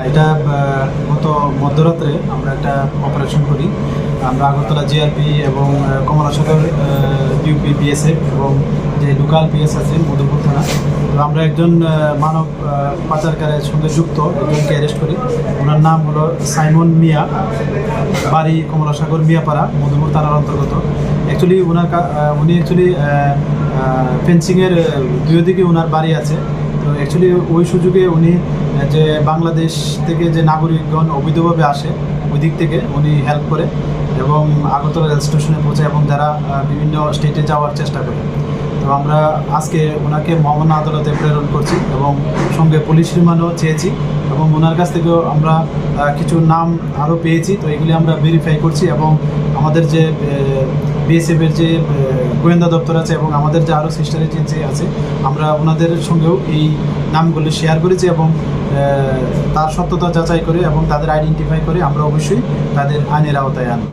এটা গত মধ্যরাত্রে আমরা একটা অপারেশন করি। আমরা আগরতলা জিআরপি এবং কমলাসাগর ইউপি বিএসএফ এবং যে লোকাল পিএস আছে মধুপুর থানা, তো আমরা একজন মানব পাচারকারের সঙ্গে যুক্ত একজনকে অ্যারেস্ট করি। ওনার নাম হলো সাইমন মিয়া, বাড়ি কমলাসাগর মিয়াপাড়া, মধুপুর থানার অন্তর্গত। উনি অ্যাকচুয়ালি ফেন্সিংয়ের দুই দিকে ওনার বাড়ি আছে। তো অ্যাকচুয়ালি ওই সুযোগে উনি যে বাংলাদেশ থেকে যে নাগরিকগণ অবৈধভাবে আসে ওই দিক থেকে উনি হেল্প করে এবং আগরতলা রেল স্টেশনে পৌঁছায় এবং যারা বিভিন্ন স্টেটে যাওয়ার চেষ্টা করে। তো আমরা আজকে ওনাকে মহামান্য আদালতে প্রেরণ করছি এবং সঙ্গে পুলিশ রিমান্ডও চেয়েছি এবং ওনার কাছ থেকেও আমরা কিছু নাম আরও পেয়েছি। তো এগুলি আমরা ভেরিফাই করছি এবং আমাদের যে বিএসএফের যে গোয়েন্দা দপ্তর আছে এবং আমাদের যে আরও সিস্টার এজেন্সি আছে, আমরা ওনাদের সঙ্গেও এই নামগুলো শেয়ার করেছি এবং তার সত্যতা যাচাই করে এবং তাদের আইডেন্টিফাই করে আমরা অবশ্যই তাদের আইনের আওতায় আনব।